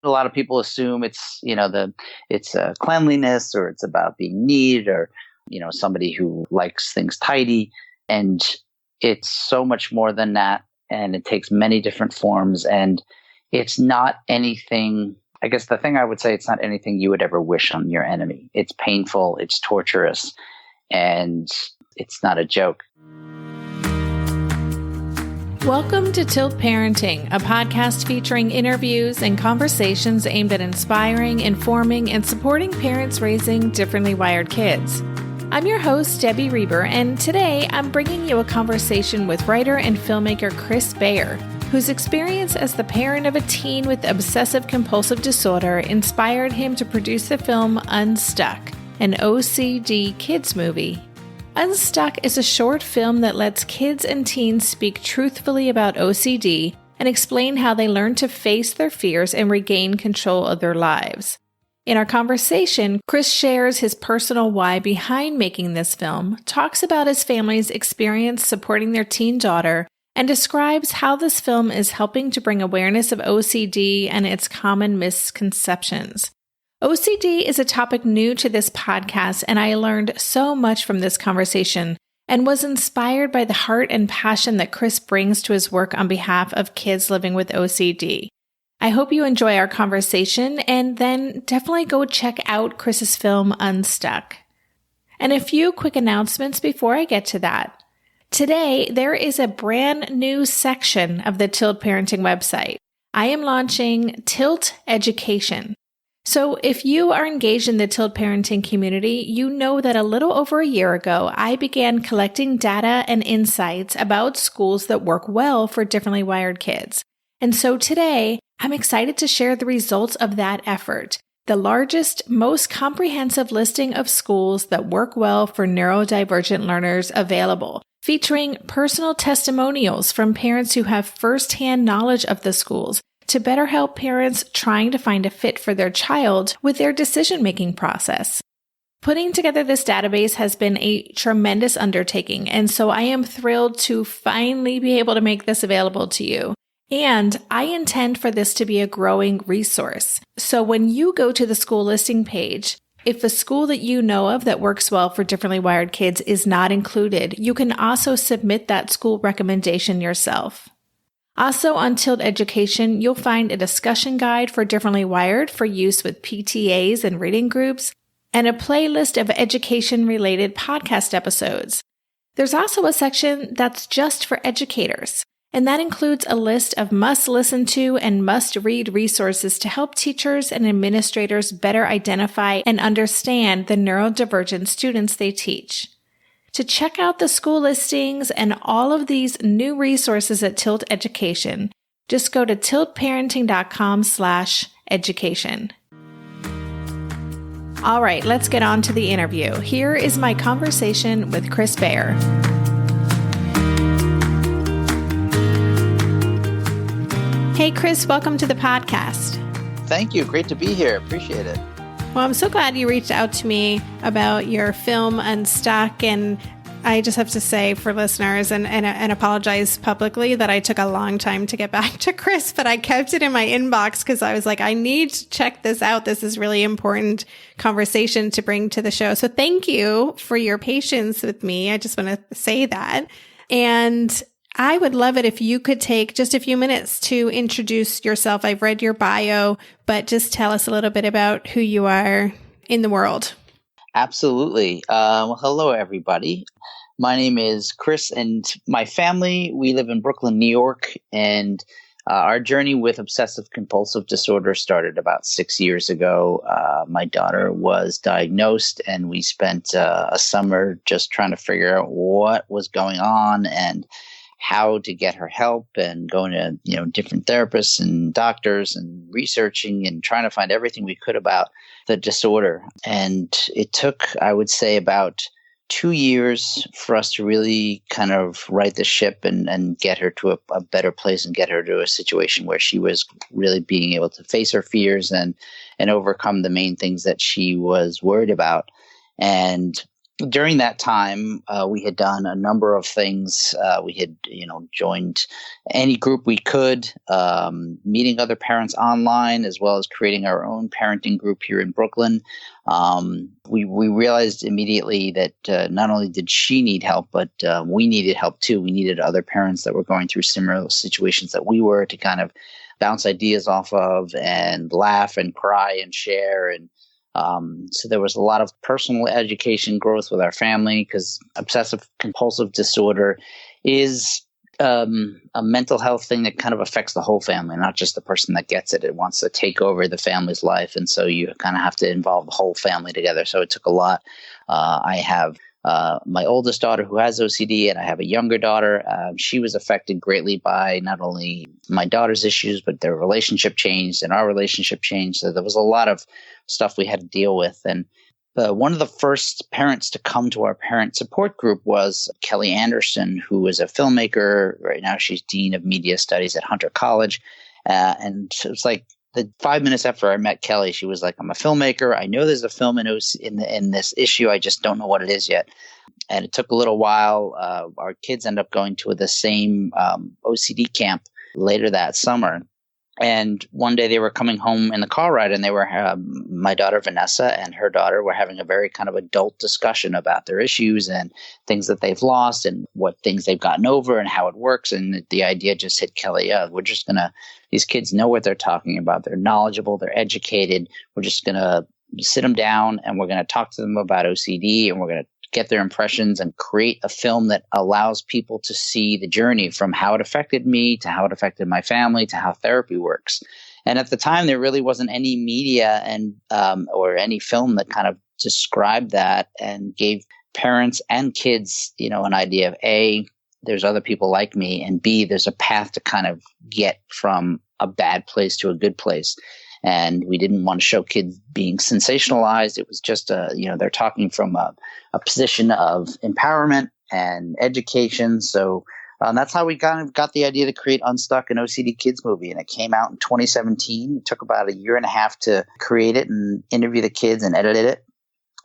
A lot of people assume it's, it's cleanliness, or it's about being neat, or, somebody who likes things tidy. And it's so much more than that. And it takes many different forms. And it's not anything, I guess the thing I would say, it's not anything you would ever wish on your enemy. It's painful, it's torturous, and it's not a joke. Welcome to Tilt Parenting, a podcast featuring interviews and conversations aimed at inspiring, informing, and supporting parents raising differently wired kids. I'm your host, Debbie Reber, and today I'm bringing you a conversation with writer and filmmaker Chris Baier, whose experience as the parent of a teen with obsessive compulsive disorder inspired him to produce the film Unstuck, an OCD Kids Movie. Unstuck is a short film that lets kids and teens speak truthfully about OCD and explain how they learn to face their fears and regain control of their lives. In our conversation, Chris shares his personal why behind making this film, talks about his family's experience supporting their teen daughter, and describes how this film is helping to bring awareness of OCD and its common misconceptions. OCD is a topic new to this podcast, and I learned so much from this conversation and was inspired by the heart and passion that Chris brings to his work on behalf of kids living with OCD. I hope you enjoy our conversation, and then definitely go check out Chris's film Unstuck. And a few quick announcements before I get to that. Today, there is a brand new section of the Tilt Parenting website. I am launching Tilt Education. So if you are engaged in the Tilt Parenting community, you know that a little over a year ago, I began collecting data and insights about schools that work well for differently wired kids. And so today, I'm excited to share the results of that effort, the largest, most comprehensive listing of schools that work well for neurodivergent learners available, featuring personal testimonials from parents who have firsthand knowledge of the schools, to better help parents trying to find a fit for their child with their decision-making process. Putting together this database has been a tremendous undertaking, and so I am thrilled to finally be able to make this available to you. And I intend for this to be a growing resource. So when you go to the school listing page, if a school that you know of that works well for differently wired kids is not included, you can also submit that school recommendation yourself. Also on Tilt Education, you'll find a discussion guide for differently wired for use with PTAs and reading groups, and a playlist of education-related podcast episodes. There's also a section that's just for educators, and that includes a list of must-listen to and must-read resources to help teachers and administrators better identify and understand the neurodivergent students they teach. To check out the school listings and all of these new resources at Tilt Education, just go to tiltparenting.com/education. All right, let's get on to the interview. Here is my conversation with Chris Baier. Hey, Chris, welcome to the podcast. Thank you. Great to be here. Appreciate it. Well, I'm so glad you reached out to me about your film Unstuck, and I just have to say for listeners and apologize publicly that I took a long time to get back to Chris, but I kept it in my inbox because I was like, I need to check this out. This is really important conversation to bring to the show. So thank you for your patience with me. I just want to say that. And I would love it if you could take just a few minutes to introduce yourself. I've read your bio, but just tell us a little bit about who you are in the world. Absolutely. Well, hello, everybody. My name is Chris, and my family, we live in Brooklyn, New York, and our journey with obsessive compulsive disorder started about 6 years ago. My daughter was diagnosed, and we spent a summer just trying to figure out what was going on and how to get her help, and going to, different therapists and doctors and researching and trying to find everything we could about the disorder. And it took, I would say, about 2 years for us to really kind of right the ship and get her to a better place and get her to a situation where she was really being able to face her fears and overcome the main things that she was worried about. And during that time, we had done a number of things. We had, joined any group we could, meeting other parents online, as well as creating our own parenting group here in Brooklyn. We realized immediately that not only did she need help, but we needed help too. We needed other parents that were going through similar situations that we were to kind of bounce ideas off of and laugh and cry and share. And so there was a lot of personal education growth with our family, because obsessive compulsive disorder is a mental health thing that kind of affects the whole family, not just the person that gets it. It wants to take over the family's life. And so you kind of have to involve the whole family together. So it took a lot. I have my oldest daughter who has OCD, and I have a younger daughter. She was affected greatly by not only my daughter's issues, but their relationship changed and our relationship changed. So there was a lot of stuff we had to deal with. And one of the first parents to come to our parent support group was Kelly Anderson, who is a filmmaker. Right now, she's Dean of Media Studies at Hunter College. And it was like, the 5 minutes after I met Kelly, she was like, "I'm a filmmaker. I know there's a film in this issue. I just don't know what it is yet." And it took a little while. Our kids ended up going to the same OCD camp later that summer. And one day they were coming home in the car ride, and they were my daughter Vanessa and her daughter were having a very kind of adult discussion about their issues and things that they've lost and what things they've gotten over and how it works. And the idea just hit Kelly. We're just gonna. These kids know what they're talking about. They're knowledgeable. They're educated. We're just gonna sit them down and we're gonna talk to them about OCD, and we're gonna get their impressions and create a film that allows people to see the journey from how it affected me to how it affected my family to how therapy works. And at the time, there really wasn't any media and or any film that kind of described that and gave parents and kids, an idea of A, there's other people like me, and B, there's a path to kind of get from a bad place to a good place. And we didn't want to show kids being sensationalized. It was just, they're talking from a position of empowerment and education. So that's how we kind of got the idea to create Unstuck, an OCD Kids movie. And it came out in 2017. It took about a year and a half to create it and interview the kids and edit it.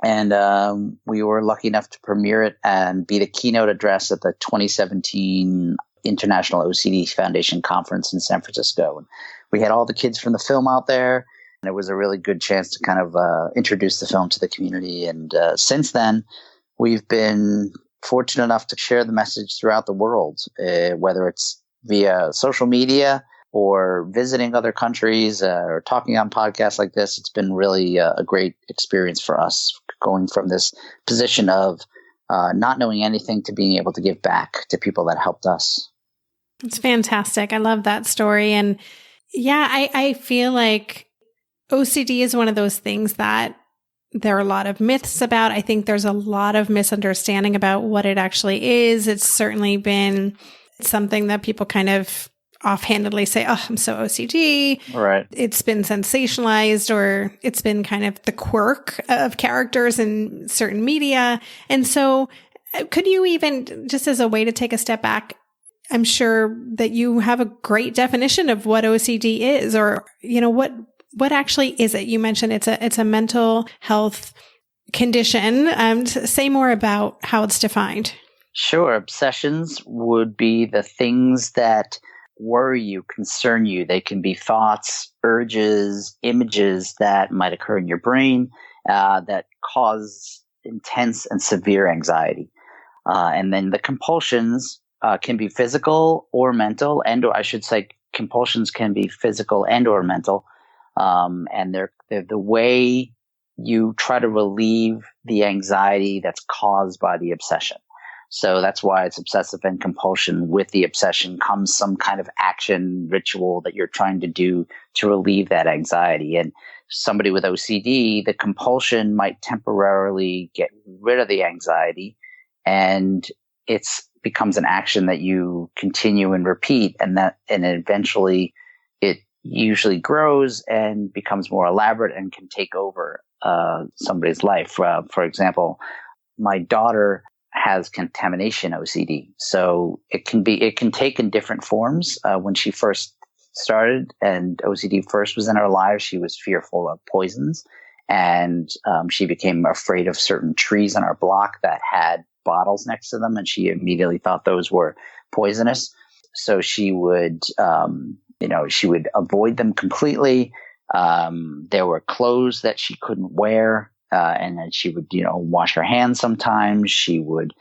And we were lucky enough to premiere it and be the keynote address at the 2017 International OCD Foundation Conference in San Francisco. And we had all the kids from the film out there, and it was a really good chance to kind of introduce the film to the community. And since then, we've been fortunate enough to share the message throughout the world, whether it's via social media or visiting other countries or talking on podcasts like this. It's been really a great experience for us, going from this position of not knowing anything to being able to give back to people that helped us. It's fantastic. I love that story. And yeah, I feel like OCD is one of those things that there are a lot of myths about. I think there's a lot of misunderstanding about what it actually is. It's certainly been something that people kind of offhandedly say, "Oh, I'm so OCD." Right. It's been sensationalized, or it's been kind of the quirk of characters in certain media. And so could you even, just as a way to take a step back, I'm sure that you have a great definition of what OCD is, or, what actually is it? You mentioned it's a mental health condition. Say more about how it's defined. Sure. Obsessions would be the things that worry you, concern you. They can be thoughts, urges, images that might occur in your brain that cause intense and severe anxiety. And then the compulsions can be physical or mental, or I should say compulsions can be physical and or mental. And they're the way you try to relieve the anxiety that's caused by the obsession. So that's why it's obsessive and compulsion. With the obsession comes some kind of action ritual that you're trying to do to relieve that anxiety. And somebody with OCD, the compulsion might temporarily get rid of the anxiety, and it's becomes an action that you continue and repeat, and eventually it usually grows and becomes more elaborate and can take over somebody's life. For example, my daughter has contamination OCD, so it can take in different forms. When she first started and OCD first was in her lives, she was fearful of poisons, And she became afraid of certain trees on our block that had bottles next to them, and she immediately thought those were poisonous. So she would, she would avoid them completely. There were clothes that she couldn't wear, and then she would, wash her hands sometimes. She would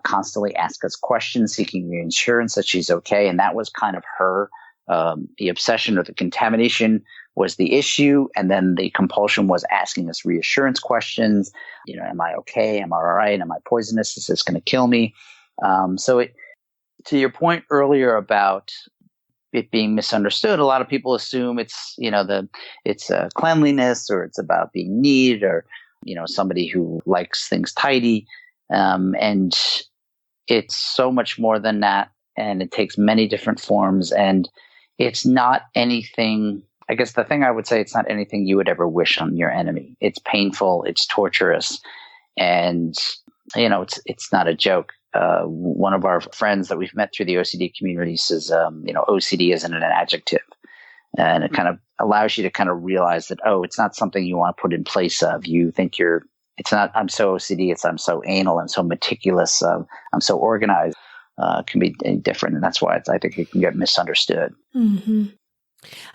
constantly ask us questions, seeking reassurance that she's okay. And that was kind of her, the obsession or the contamination was the issue. And then the compulsion was asking us reassurance questions. Am I okay? Am I all right? Am I poisonous? Is this going to kill me? To your point earlier about it being misunderstood, a lot of people assume it's, it's cleanliness, or it's about being neat, or, somebody who likes things tidy. And it's so much more than that. And it takes many different forms, and it's not anything. I guess the thing I would say, it's not anything you would ever wish on your enemy. It's painful. It's torturous. And, it's not a joke. One of our friends that we've met through the OCD community says, OCD isn't an adjective. And it kind of allows you to kind of realize that, it's not something you want to put in place of. You think it's not, I'm so OCD, it's I'm so anal and so meticulous, I'm so organized. It can be different. And that's why I think it can get misunderstood. Mm-hmm.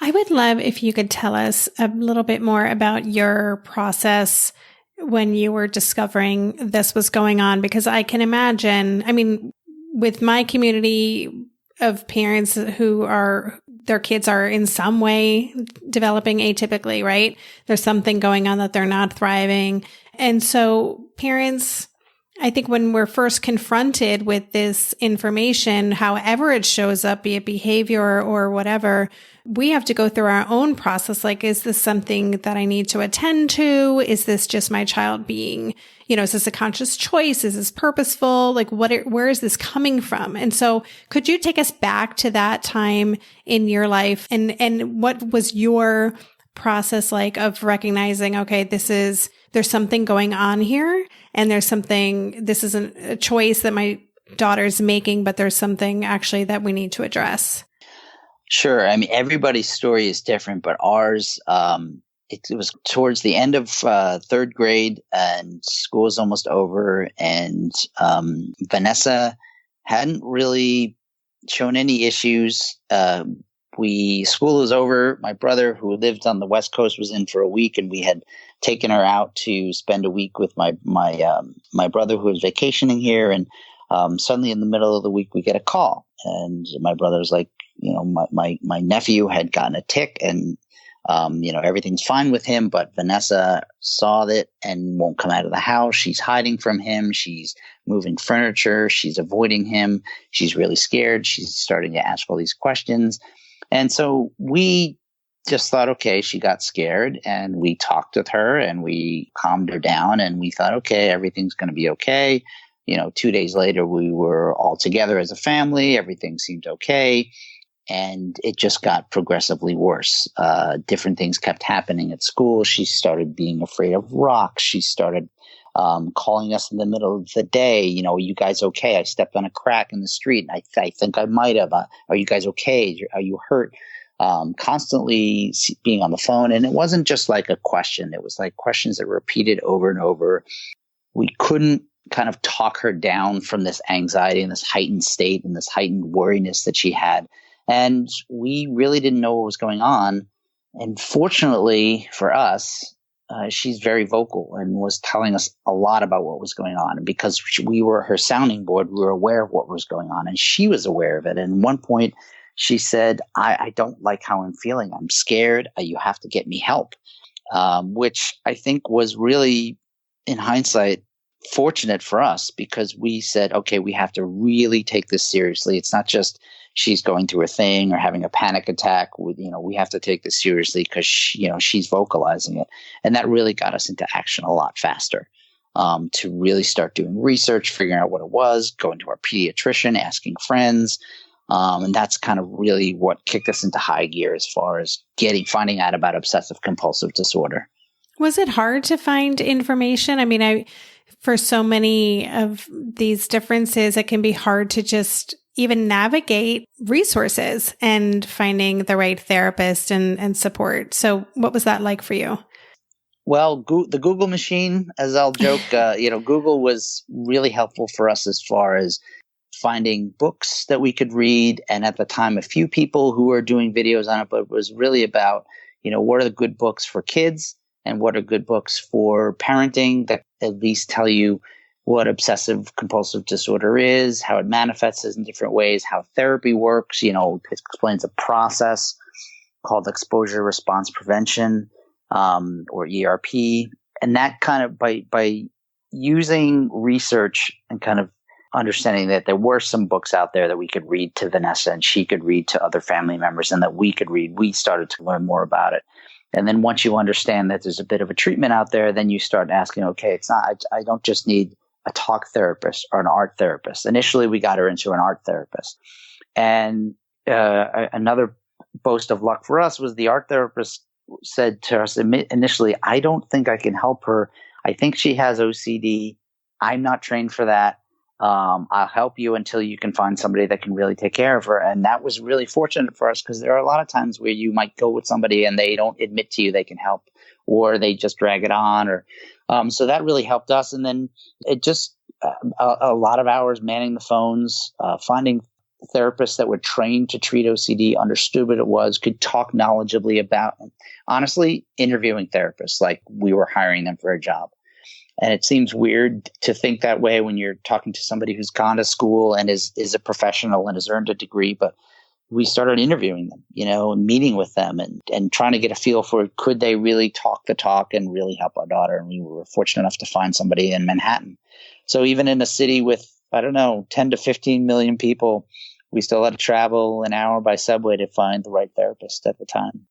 I would love if you could tell us a little bit more about your process when you were discovering this was going on, because I can imagine, with my community of parents their kids are in some way developing atypically, right? There's something going on that they're not thriving. And so parents, I think when we're first confronted with this information, however it shows up, be it behavior or whatever, we have to go through our own process. Like, is this something that I need to attend to? Is this just my child being, is this a conscious choice? Is this purposeful? Like, where is this coming from? And so could you take us back to that time in your life, and what was your process like of recognizing, okay, there's something going on here, and this isn't a choice that my daughter's making, but there's something actually that we need to address? Sure. Everybody's story is different, but ours, it was towards the end of third grade, and school was almost over, and Vanessa hadn't really shown any issues. School was over. My brother, who lived on the West Coast, was in for a week, and we had taken her out to spend a week with my brother, who was vacationing here. And suddenly, in the middle of the week, we get a call, and my brother's like, my nephew had gotten a tic, and everything's fine with him, but Vanessa saw it and won't come out of the house. She's hiding from him. She's moving furniture. She's avoiding him. She's really scared. She's starting to ask all these questions. And so we just thought, okay, she got scared, and we talked with her and we calmed her down, and we thought, okay, everything's going to be okay. 2 days later, we were all together as a family. Everything seemed okay. And it just got progressively worse. Different things kept happening at school. She started being afraid of rocks. She started calling us in the middle of the day. You guys okay? I stepped on a crack in the street. I think I might have. Are you guys okay? Are you hurt? Constantly being on the phone. And it wasn't just like a question. It was like questions that were repeated over and over. We couldn't kind of talk her down from this anxiety and this heightened state and this heightened worriness that she had. And we really didn't know what was going on. And fortunately for us, she's very vocal and was telling us a lot about what was going on. And because we were her sounding board, we were aware of what was going on, and she was aware of it. And at one point she said, I don't like how I'm feeling. I'm scared. You have to get me help, which I think was really, in hindsight, fortunate for us, because we said, okay, we have to really take this seriously. It's not just she's going through a thing or having a panic attack. We have to take this seriously because she's vocalizing it. And that really got us into action a lot faster, to really start doing research, figuring out what it was, going to our pediatrician, asking friends. And that's kind of really what kicked us into high gear as far as finding out about obsessive compulsive disorder. Was it hard to find information? For so many of these differences, it can be hard to just even navigate resources and finding the right therapist and support. So what was that like for you? Well, the Google machine, as I'll joke, Google was really helpful for us as far as finding books that we could read. And at the time, a few people who were doing videos on it, but it was really about, what are the good books for kids and what are good books for parenting that at least tell you what obsessive compulsive disorder is, how it manifests in different ways, how therapy works. It explains a process called exposure response prevention, or ERP. And that kind of by using research and kind of understanding that there were some books out there that we could read to Vanessa and she could read to other family members and that we could read, we started to learn more about it. And then once you understand that there's a bit of a treatment out there, then you start asking, okay, it's not, I don't just need a talk therapist or an art therapist. Initially, we got her into an art therapist. And another boast of luck for us was the art therapist said to us initially, I don't think I can help her. I think she has OCD. I'm not trained for that. I'll help you until you can find somebody that can really take care of her. And that was really fortunate for us because there are a lot of times where you might go with somebody and they don't admit to you they can help, or they just drag it on, or so that really helped us. And then it just a lot of hours manning the phones, finding therapists that were trained to treat OCD, understood what it was, could talk knowledgeably about it. Honestly, interviewing therapists like we were hiring them for a job. And it seems weird to think that way when you're talking to somebody who's gone to school and is a professional and has earned a degree. But we started interviewing them, and meeting with them and trying to get a feel for could they really talk the talk and really help our daughter. And we were fortunate enough to find somebody in Manhattan. So even in a city with, 10 to 15 million people, we still had to travel an hour by subway to find the right therapist at the time.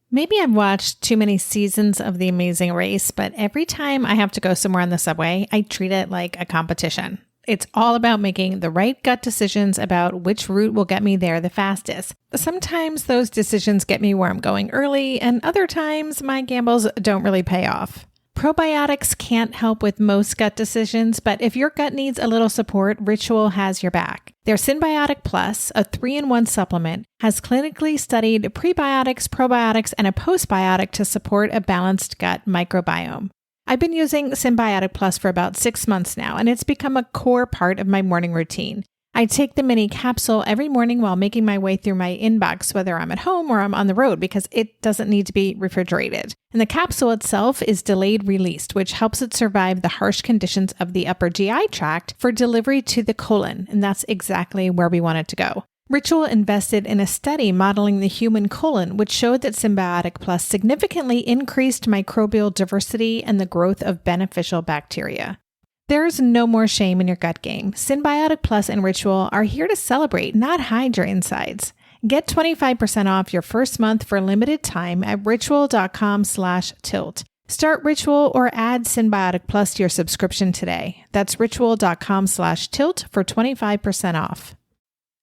Maybe I've watched too many seasons of The Amazing Race, but every time I have to go somewhere on the subway, I treat it like a competition. It's all about making the right gut decisions about which route will get me there the fastest. Sometimes those decisions get me where I'm going early, and other times my gambles don't really pay off. Probiotics can't help with most gut decisions, but if your gut needs a little support, Ritual has your back. Their Synbiotic Plus, a 3-in-1 supplement, has clinically studied prebiotics, probiotics, and a postbiotic to support a balanced gut microbiome. I've been using Synbiotic Plus for about 6 months now, and it's become a core part of my morning routine. I take the mini capsule every morning while making my way through my inbox, whether I'm at home or I'm on the road, because it doesn't need to be refrigerated. And the capsule itself is delayed released, which helps it survive the harsh conditions of the upper GI tract for delivery to the colon. And that's exactly where we want it to go. Ritual invested in a study modeling the human colon, which showed that Synbiotic Plus significantly increased microbial diversity and the growth of beneficial bacteria. There's no more shame in your gut game. Synbiotic Plus and Ritual are here to celebrate, not hide your insides. Get 25% off your first month for limited time at ritual.com/tilt. Start Ritual or add Synbiotic Plus to your subscription today. That's ritual.com/tilt for 25% off.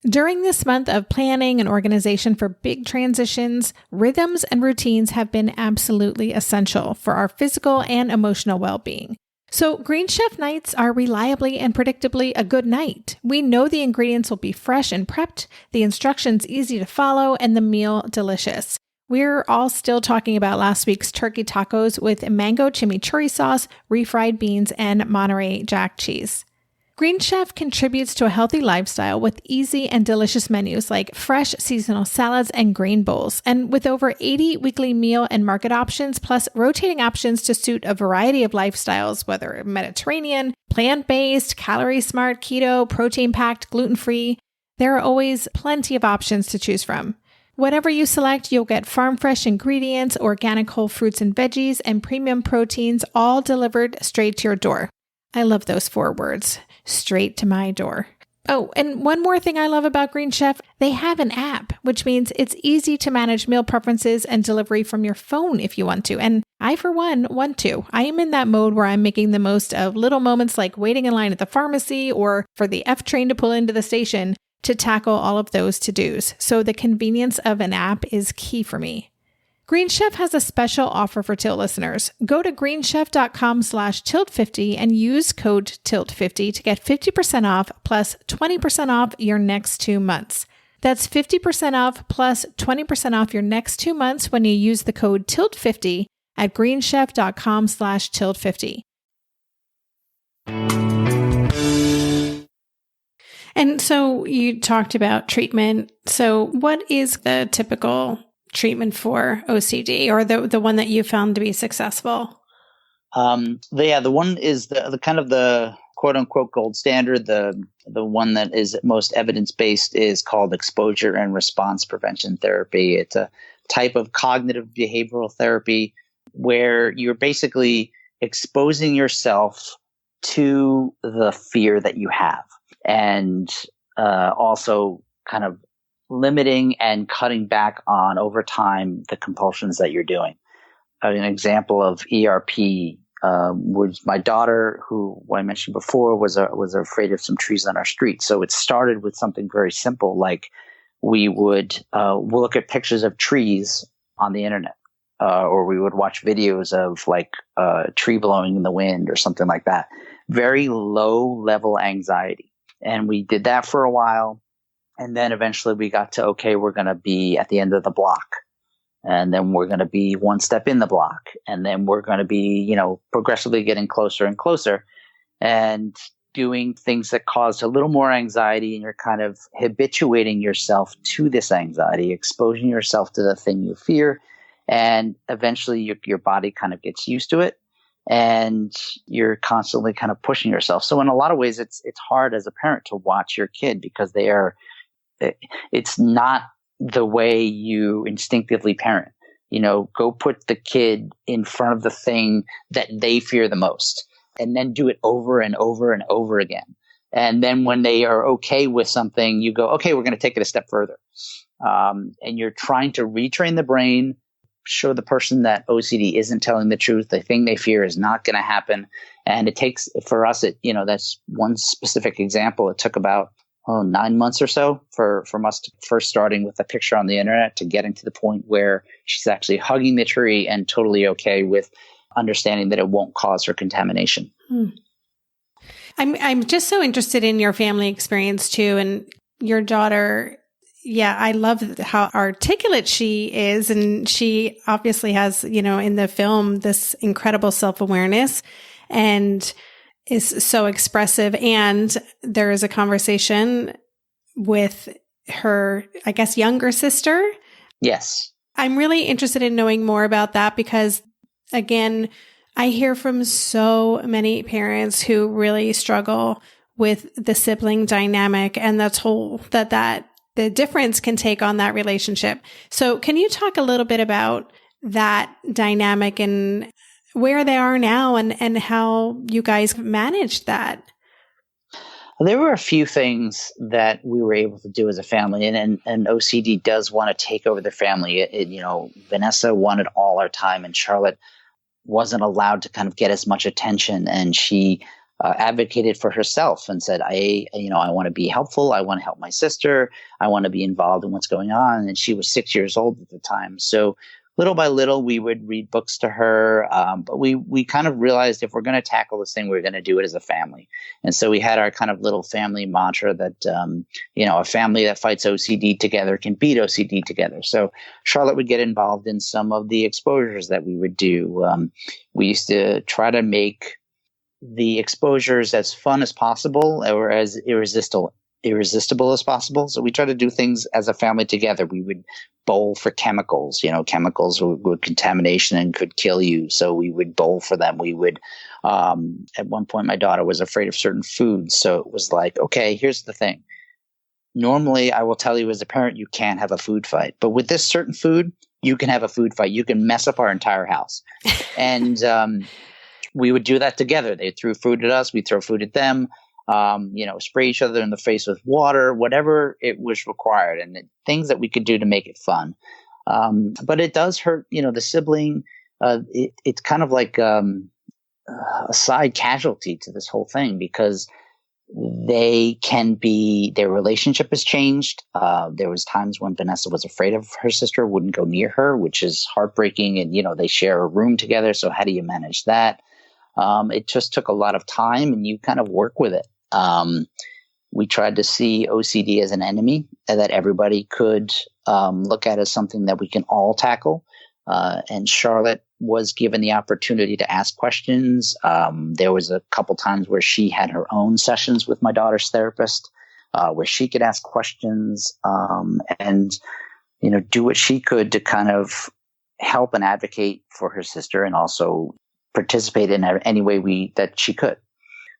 During this month of planning and organization for big transitions, rhythms and routines have been absolutely essential for our physical and emotional well-being. So Green Chef nights are reliably and predictably a good night. We know the ingredients will be fresh and prepped, the instructions easy to follow, and the meal delicious. We're all still talking about last week's turkey tacos with mango chimichurri sauce, refried beans, and Monterey Jack cheese. Green Chef contributes to a healthy lifestyle with easy and delicious menus like fresh seasonal salads and grain bowls. And with over 80 weekly meal and market options, plus rotating options to suit a variety of lifestyles, whether Mediterranean, plant-based, calorie-smart, keto, protein-packed, gluten-free, there are always plenty of options to choose from. Whatever you select, you'll get farm-fresh ingredients, organic whole fruits and veggies, and premium proteins, all delivered straight to your door. I love those 4 words. Straight to my door. Oh, and one more thing I love about Green Chef, they have an app, which means it's easy to manage meal preferences and delivery from your phone if you want to. And I, for one, want to. I am in that mode where I'm making the most of little moments like waiting in line at the pharmacy or for the F train to pull into the station to tackle all of those to-dos. So the convenience of an app is key for me. Green Chef has a special offer for Tilt listeners. Go to greenchef.com/tilt50 and use code TILT50 to get 50% off plus 20% off your next 2 months. That's 50% off plus 20% off your next 2 months when you use the code TILT50 at greenchef.com/tilt50. And so you talked about treatment. So what is the typical treatment for OCD, or the one that you found to be successful? The one is the kind of the quote unquote gold standard. The one that is most evidence-based is called exposure and response prevention therapy. It's a type of cognitive behavioral therapy where you're basically exposing yourself to the fear that you have, and also kind of limiting and cutting back on over time the compulsions that you're doing. An example of ERP was my daughter, who I mentioned before was afraid of some trees on our street. So it started with something very simple, like we would look at pictures of trees on the internet, or we would watch videos of like a tree blowing in the wind or something like that. Very low level anxiety. And we did that for a while. And then eventually we got to, okay, we're going to be at the end of the block. And then we're going to be one step in the block. And then we're going to be, progressively getting closer and closer and doing things that cause a little more anxiety. And you're kind of habituating yourself to this anxiety, exposing yourself to the thing you fear. And eventually your body kind of gets used to it. And you're constantly kind of pushing yourself. So in a lot of ways, it's hard as a parent to watch your kid because it's not the way you instinctively parent. Go put the kid in front of the thing that they fear the most, and then do it over and over and over again. And then when they are okay with something, you go, okay, we're going to take it a step further. And you're trying to retrain the brain, show the person that OCD isn't telling the truth. The thing they fear is not going to happen. And it takes, for us, that's one specific example. It took about 9 months or so from us to first starting with a picture on the internet to getting to the point where she's actually hugging the tree and totally okay with understanding that it won't cause her contamination. I'm just so interested in your family experience too. And your daughter, yeah, I love how articulate she is. And she obviously has, in the film, this incredible self-awareness and is so expressive. And there is a conversation with her, I guess, younger sister. Yes. I'm really interested in knowing more about that because, again, I hear from so many parents who really struggle with the sibling dynamic and that the difference can take on that relationship. So can you talk a little bit about that dynamic and where they are now and how you guys managed that? There were a few things that we were able to do as a family, and OCD does want to take over the family. Vanessa wanted all our time, and Charlotte wasn't allowed to kind of get as much attention, and she advocated for herself and said, I want to be helpful. I want to help my sister. I want to be involved in what's going on. And she was 6 years old at the time. So little by little, we would read books to her. But we kind of realized if we're going to tackle this thing, we're going to do it as a family. And so we had our kind of little family mantra that, a family that fights OCD together can beat OCD together. So Charlotte would get involved in some of the exposures that we would do. We used to try to make the exposures as fun as possible or as irresistible as possible. So we try to do things as a family together. We would bowl for chemicals. Chemicals were contamination and could kill you. So we would bowl for them. We would, at one point, my daughter was afraid of certain foods. So it was like, okay, here's the thing. Normally, I will tell you as a parent, you can't have a food fight. But with this certain food, you can have a food fight. You can mess up our entire house. And we would do that together. They threw food at us. We throw food at them. Spray each other in the face with water, whatever it was required, and things that we could do to make it fun. But it does hurt, the sibling. It's kind of like a side casualty to this whole thing because their relationship has changed. There was times when Vanessa was afraid of her sister, wouldn't go near her, which is heartbreaking. And, they share a room together. So how do you manage that? It just took a lot of time and you kind of work with it. We tried to see OCD as an enemy and that everybody could look at as something that we can all tackle. And Charlotte was given the opportunity to ask questions. There was a couple times where she had her own sessions with my daughter's therapist, where she could ask questions and, do what she could to kind of help and advocate for her sister and also participate in any way that she could.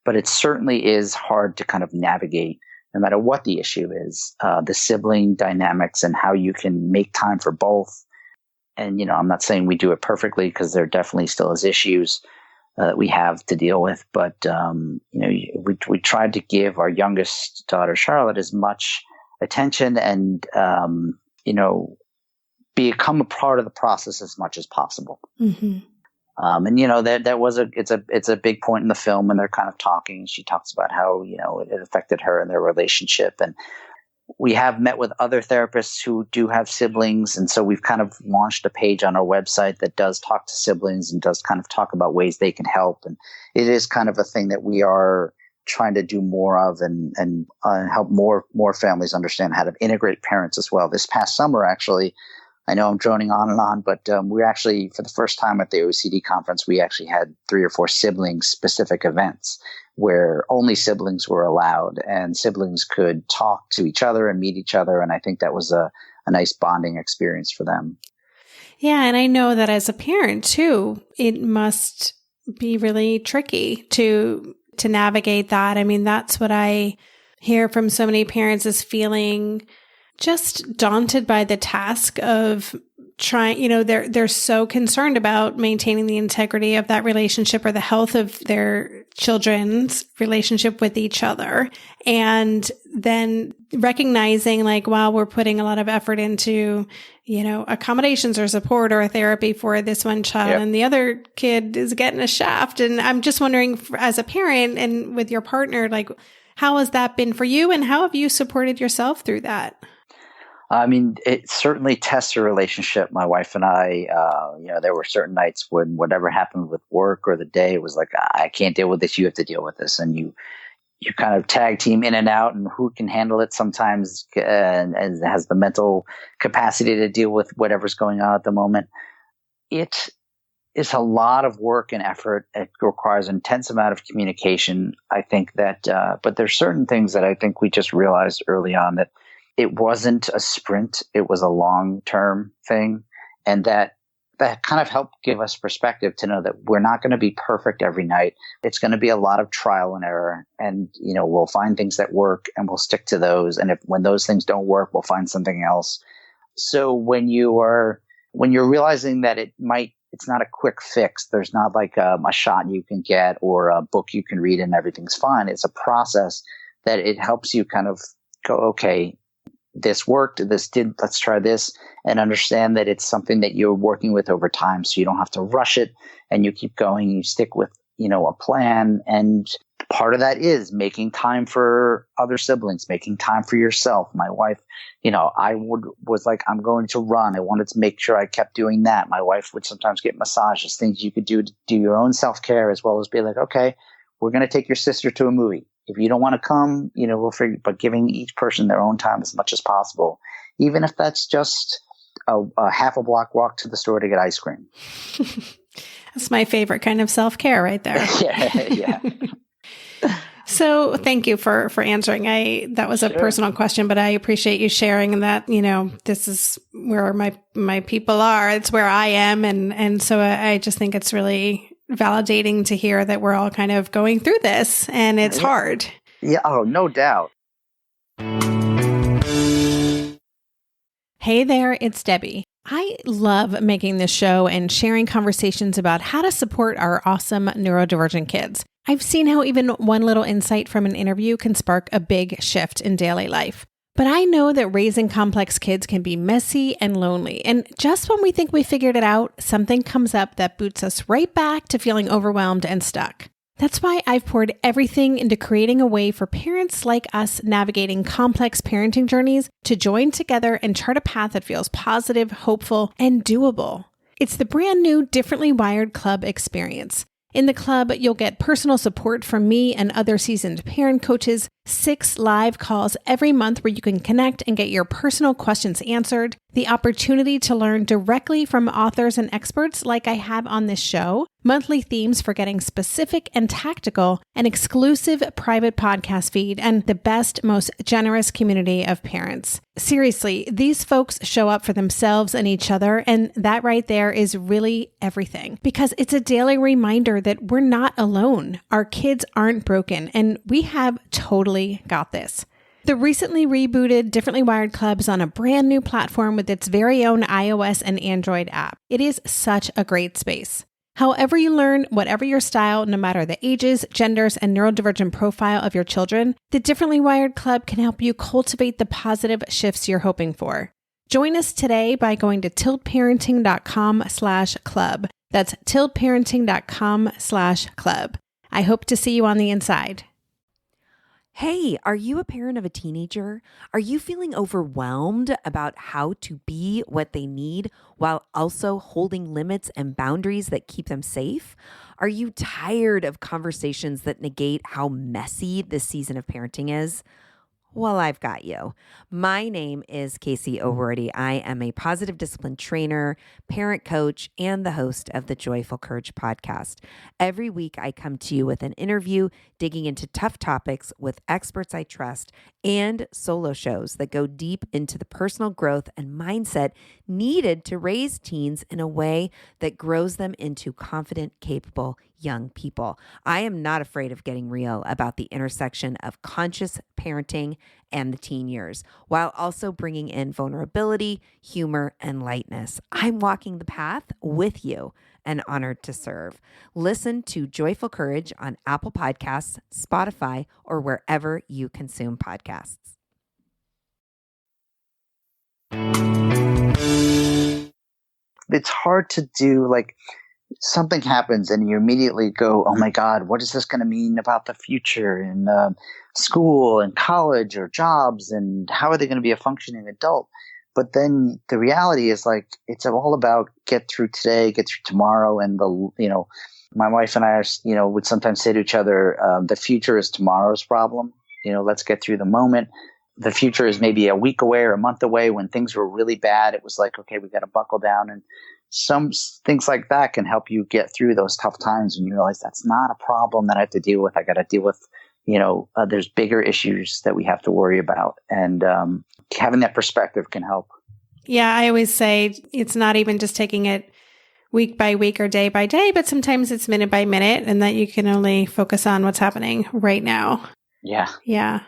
But it certainly is hard to kind of navigate, no matter what the issue is, the sibling dynamics and how you can make time for both. And, I'm not saying we do it perfectly because there definitely still is issues that we have to deal with. But, we tried to give our youngest daughter, Charlotte, as much attention and, become a part of the process as much as possible. Mm-hmm. It's a big point in the film when they're kind of talking. She talks about how, it affected her and their relationship. And we have met with other therapists who do have siblings. And so we've kind of launched a page on our website that does talk to siblings and does kind of talk about ways they can help. And it is kind of a thing that we are trying to do more of and help more families understand how to integrate parents as well. This past summer, actually, I know I'm droning on and on, but we actually, for the first time at the OCD conference, we actually had 3 or 4 sibling-specific events where only siblings were allowed and siblings could talk to each other and meet each other. And I think that was a nice bonding experience for them. Yeah, and I know that as a parent, too, it must be really tricky to navigate that. I mean, that's what I hear from so many parents is feeling just daunted by the task of trying, they're so concerned about maintaining the integrity of that relationship or the health of their children's relationship with each other. And then recognizing wow, we're putting a lot of effort into, accommodations or support or therapy for this one child. Yep. And the other kid is getting a shaft. And I'm just wondering, as a parent and with your partner, how has that been for you and how have you supported yourself through that? I mean, it certainly tests a relationship. My wife and I, there were certain nights when whatever happened with work or the day, it was like, I can't deal with this. You have to deal with this. And you kind of tag team in and out and who can handle it sometimes and has the mental capacity to deal with whatever's going on at the moment. It is a lot of work and effort. It requires an intense amount of communication. I think that, but there's certain things that I think we just realized early on that it wasn't a sprint. It was a long-term thing. And that kind of helped give us perspective to know that we're not going to be perfect every night. It's going to be a lot of trial and error. And, we'll find things that work and we'll stick to those. And when those things don't work, we'll find something else. So when you're realizing that it's not a quick fix, there's not a shot you can get or a book you can read and everything's fine. It's a process that it helps you kind of go, okay, this worked, this did, let's try this, and understand that it's something that you're working with over time. So you don't have to rush it and you keep going, you stick with, a plan. And part of that is making time for other siblings, making time for yourself. My wife, was like, I'm going to run. I wanted to make sure I kept doing that. My wife would sometimes get massages, things you could do to do your own self-care, as well as be like, okay, we're going to take your sister to a movie. If you don't want to come, we'll figure, but giving each person their own time as much as possible, even if that's just a half a block walk to the store to get ice cream. That's my favorite kind of self-care right there. Yeah. So thank you for answering. That was a personal question, but I appreciate you sharing that, this is where my people are. It's where I am. And so I just think it's really validating to hear that we're all kind of going through this and it's hard. Yeah. Oh, no doubt. Hey there, it's Debbie. I love making this show and sharing conversations about how to support our awesome neurodivergent kids. I've seen how even one little insight from an interview can spark a big shift in daily life. But I know that raising complex kids can be messy and lonely. And just when we think we figured it out, something comes up that boots us right back to feeling overwhelmed and stuck. That's why I've poured everything into creating a way for parents like us navigating complex parenting journeys to join together and chart a path that feels positive, hopeful, and doable. It's the brand new Differently Wired Club experience. In the club, you'll get personal support from me and other seasoned parent coaches, 6 live calls every month where you can connect and get your personal questions answered, the opportunity to learn directly from authors and experts like I have on this show, monthly themes for getting specific and tactical, an exclusive private podcast feed, and the best, most generous community of parents. Seriously, these folks show up for themselves and each other, and that right there is really everything, because it's a daily reminder that we're not alone. Our kids aren't broken, and we have totally got this. The recently rebooted Differently Wired Club is on a brand new platform with its very own iOS and Android app. It is such a great space. However you learn, whatever your style, no matter the ages, genders, and neurodivergent profile of your children, the Differently Wired Club can help you cultivate the positive shifts you're hoping for. Join us today by going to tiltparenting.com/club. That's tiltparenting.com/club. I hope to see you on the inside. Hey, are you a parent of a teenager? Are you feeling overwhelmed about how to be what they need while also holding limits and boundaries that keep them safe? Are you tired of conversations that negate how messy this season of parenting is? Well, I've got you. My name is Casey O'Rourke. I am a positive discipline trainer, parent coach, and the host of the Joyful Courage podcast. Every week, I come to you with an interview digging into tough topics with experts I trust and solo shows that go deep into the personal growth and mindset needed to raise teens in a way that grows them into confident, capable young people. I am not afraid of getting real about the intersection of conscious parenting and the teen years, while also bringing in vulnerability, humor, and lightness. I'm walking the path with you and honored to serve. Listen to Joyful Courage on Apple Podcasts, Spotify, or wherever you consume podcasts. It's hard to do, like, something happens and you immediately go, oh my God, what is this going to mean about the future in school and college or jobs, and how are they going to be a functioning adult? But then the reality is, like, it's all about get through today, get through tomorrow. And my wife and I are, would sometimes say to each other, the future is tomorrow's problem. Let's get through the moment. The future is maybe a week away or a month away. When things were really bad, it was like, okay, we got to buckle down. And some things like that can help you get through those tough times when you realize that's not a problem that I have to deal with. I got to deal with, there's bigger issues that we have to worry about. And having that perspective can help. Yeah, I always say it's not even just taking it week by week or day by day, but sometimes it's minute by minute, and that you can only focus on what's happening right now. Yeah. Yeah.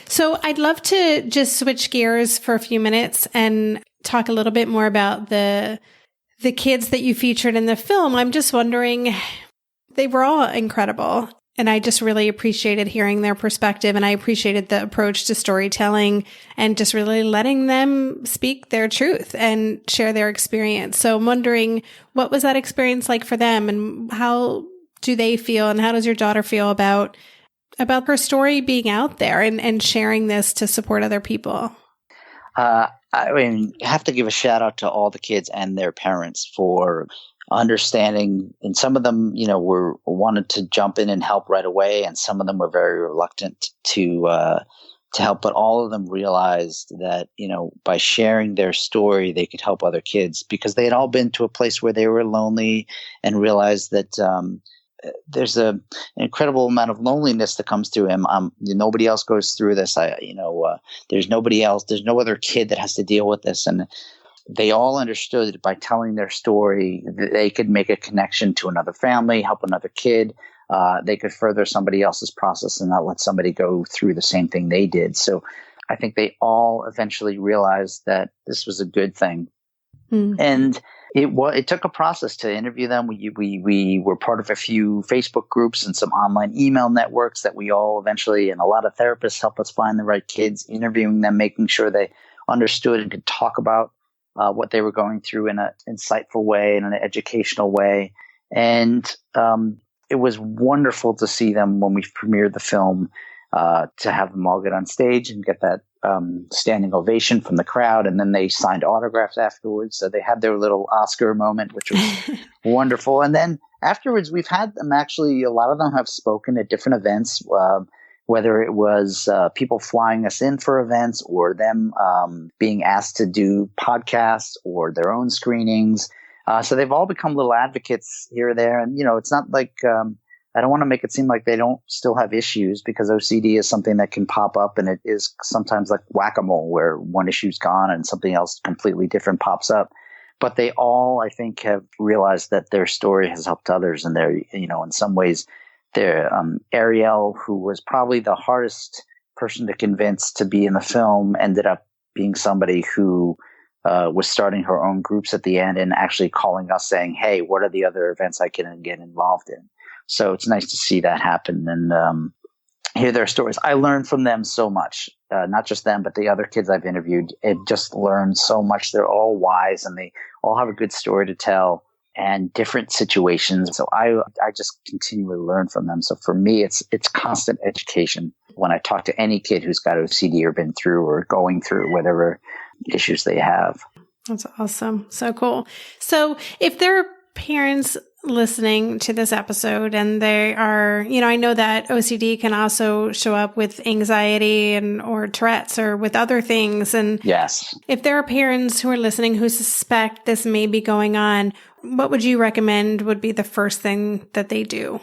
So I'd love to just switch gears for a few minutes and talk a little bit more about the kids that you featured in the film. I'm just wondering, they were all incredible, and I just really appreciated hearing their perspective, and I appreciated the approach to storytelling and just really letting them speak their truth and share their experience. So I'm wondering, what was that experience like for them, and how do they feel, and how does your daughter feel about her story being out there and sharing this to support other people? I have to give a shout out to all the kids and their parents for understanding. And some of them, wanted to jump in and help right away, and some of them were very reluctant to help. But all of them realized that, by sharing their story, they could help other kids, because they had all been to a place where they were lonely and realized that there's an incredible amount of loneliness that comes through him. Nobody else goes through this. There's nobody else. There's no other kid that has to deal with this. And they all understood that by telling their story, they could make a connection to another family, help another kid. They could further somebody else's process and not let somebody go through the same thing they did. So I think they all eventually realized that this was a good thing. Mm. And it took a process to interview them. We were part of a few Facebook groups and some online email networks that we all eventually, and a lot of therapists help us find the right kids, interviewing them, making sure they understood and could talk about what they were going through in an insightful way, in an educational way. And it was wonderful to see them when we premiered the film, to have them all get on stage and get that standing ovation from the crowd. And then they signed autographs afterwards. So they had their little Oscar moment, which was wonderful. And then afterwards, we've had them actually, a lot of them have spoken at different events. whether it was people flying us in for events or them being asked to do podcasts or their own screenings. So they've all become little advocates here or there. And, it's not like I don't want to make it seem like they don't still have issues, because OCD is something that can pop up, and it is sometimes like whack-a-mole where one issue's gone and something else completely different pops up. But they all, I think, have realized that their story has helped others. And they're, in some ways, Ariel, who was probably the hardest person to convince to be in the film, ended up being somebody who was starting her own groups at the end and actually calling us saying, hey, what are the other events I can get involved in? So it's nice to see that happen and hear their stories. I learned from them so much, not just them, but the other kids I've interviewed. It just learned so much. They're all wise and they all have a good story to tell and different situations. So I just continually learn from them. So for me, it's constant education when I talk to any kid who's got OCD or been through or going through whatever issues they have. That's awesome. So cool. So if there are parents listening to this episode and they are, I know that OCD can also show up with anxiety or Tourette's or with other things. And yes, if there are parents who are listening who suspect this may be going on, what would you recommend would be the first thing that they do?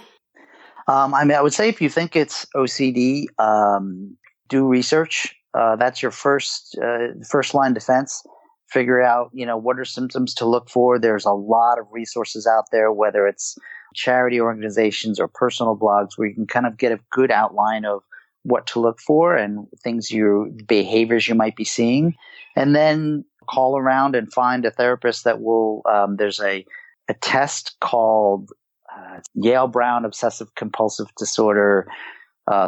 I would say if you think it's OCD, do research. That's your first line defense. Figure out, what are symptoms to look for. There's a lot of resources out there, whether it's charity organizations or personal blogs, where you can kind of get a good outline of what to look for and behaviors you might be seeing. And then call around and find a therapist that will, there's a test called Yale Brown Obsessive Compulsive Disorder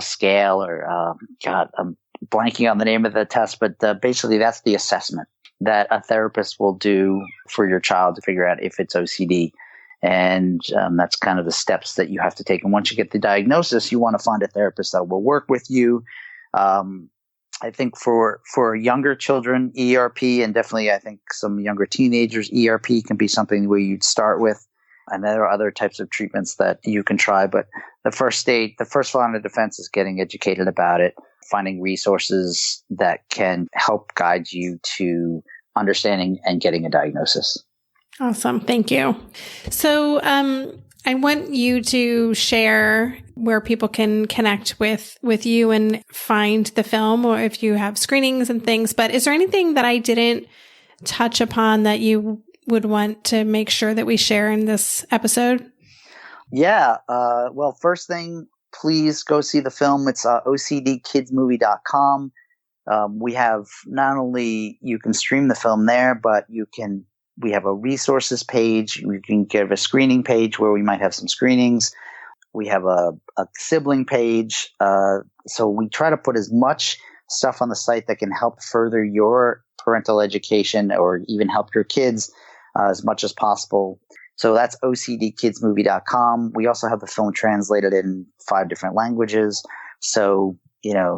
scale, or I'm blanking on the name of the test, but basically that's the assessment that a therapist will do for your child to figure out if it's OCD. And that's kind of the steps that you have to take. And once you get the diagnosis, you want to find a therapist that will work with you. I think for younger children, ERP, and definitely I think some younger teenagers, ERP can be something where you'd start with. And there are other types of treatments that you can try. But the first line of defense is getting educated about it, finding resources that can help guide you to understanding and getting a diagnosis. Awesome. Thank you. So I want you to share where people can connect with you and find the film, or if you have screenings and things. But is there anything that I didn't touch upon that you would want to make sure that we share in this episode? Yeah. Well, first thing, please go see the film. It's OCDkidsmovie.com. We have not only you can stream the film there, but we have a resources page. You can get a screening page where we might have some screenings. We have a sibling page. So we try to put as much stuff on the site that can help further your parental education or even help your kids as much as possible. So that's OCDkidsmovie.com. We also have the film translated in 5 different languages. So,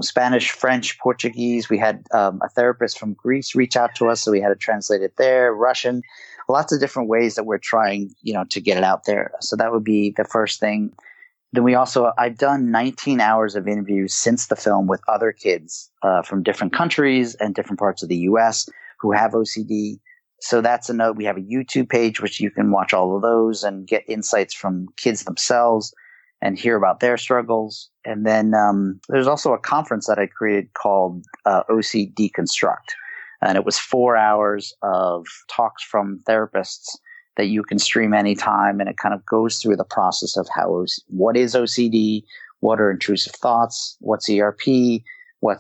Spanish, French, Portuguese. We had a therapist from Greece reach out to us, so we had it translated there, Russian, lots of different ways that we're trying, to get it out there. So that would be the first thing. Then I've done 19 hours of interviews since the film with other kids from different countries and different parts of the U.S. who have OCD. So that's a note. We have a YouTube page, which you can watch all of those and get insights from kids themselves and hear about their struggles. And then there's also a conference that I created called OCD Construct. And it was 4 hours of talks from therapists that you can stream anytime. And it kind of goes through the process of what is OCD, what are intrusive thoughts, what's ERP,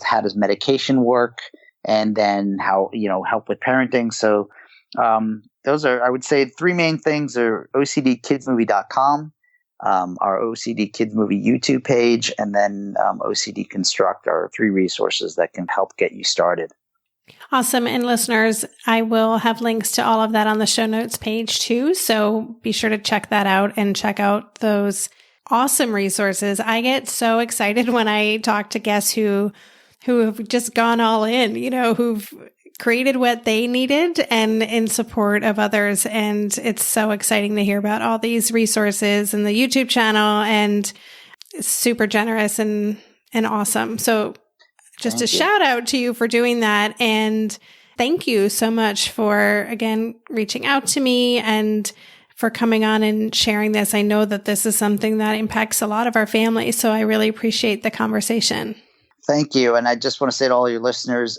how does medication work, and then how, help with parenting. So those are, I would say, 3 main things are OCDkidsmovie.com, our OCD Kids Movie YouTube page, and then OCD Construct are 3 resources that can help get you started. Awesome. And listeners, I will have links to all of that on the show notes page too. So be sure to check that out and check out those awesome resources. I get so excited when I talk to guests who have just gone all in, who've created what they needed and in support of others. And it's so exciting to hear about all these resources and the YouTube channel, and super generous and and awesome. So just Thank a you. shout out to you for doing that. And thank you so much for, again, reaching out to me and for coming on and sharing this. I know that this is something that impacts a lot of our families, so I really appreciate the conversation. Thank you. And I just want to say to all your listeners,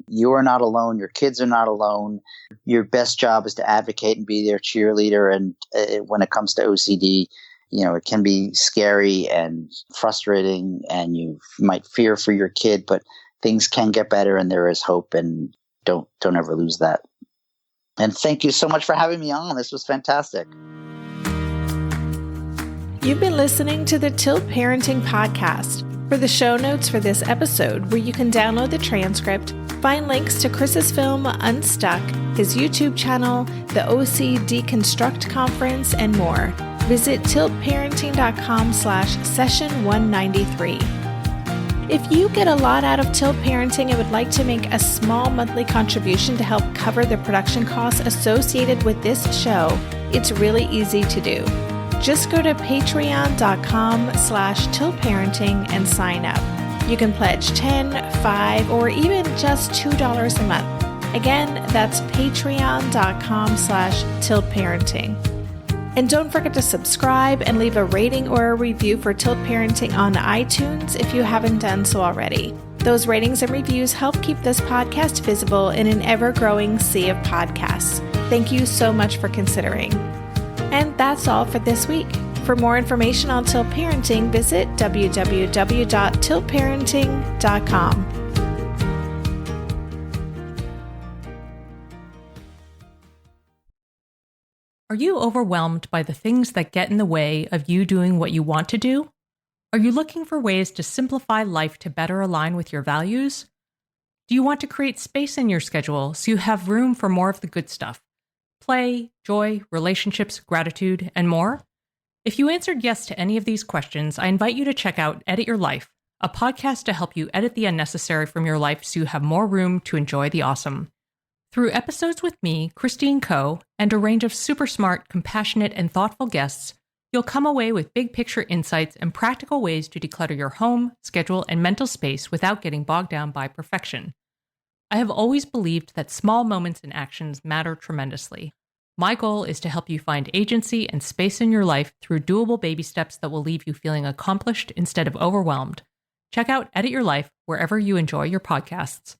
you are not alone. Your kids are not alone. Your best job is to advocate and be their cheerleader. And when it comes to OCD, it can be scary and frustrating, and you might fear for your kid, but things can get better and there is hope, and don't ever lose that. And thank you so much for having me on. This was fantastic. You've been listening to the Tilt Parenting Podcast. For the show notes for this episode, where you can download the transcript, find links to Chris's film Unstuck, his YouTube channel, the OCD Construct Conference, and more, visit tiltparenting.com/session193. If you get a lot out of Tilt Parenting and would like to make a small monthly contribution to help cover the production costs associated with this show, it's really easy to do. Just go to patreon.com/tiltparenting and sign up. You can pledge $10, $5, or even just $2 a month. Again, that's patreon.com/tiltparenting. And don't forget to subscribe and leave a rating or a review for Tilt Parenting on iTunes if you haven't done so already. Those ratings and reviews help keep this podcast visible in an ever-growing sea of podcasts. Thank you so much for considering. And that's all for this week. For more information on Tilt Parenting, visit www.tiltparenting.com. Are you overwhelmed by the things that get in the way of you doing what you want to do? Are you looking for ways to simplify life to better align with your values? Do you want to create space in your schedule so you have room for more of the good stuff? Play, joy, relationships, gratitude, and more? If you answered yes to any of these questions, I invite you to check out Edit Your Life, a podcast to help you edit the unnecessary from your life so you have more room to enjoy the awesome. Through episodes with me, Christine Coe, and a range of super smart, compassionate, and thoughtful guests, you'll come away with big picture insights and practical ways to declutter your home, schedule, and mental space without getting bogged down by perfection. I have always believed that small moments and actions matter tremendously. My goal is to help you find agency and space in your life through doable baby steps that will leave you feeling accomplished instead of overwhelmed. Check out Edit Your Life wherever you enjoy your podcasts.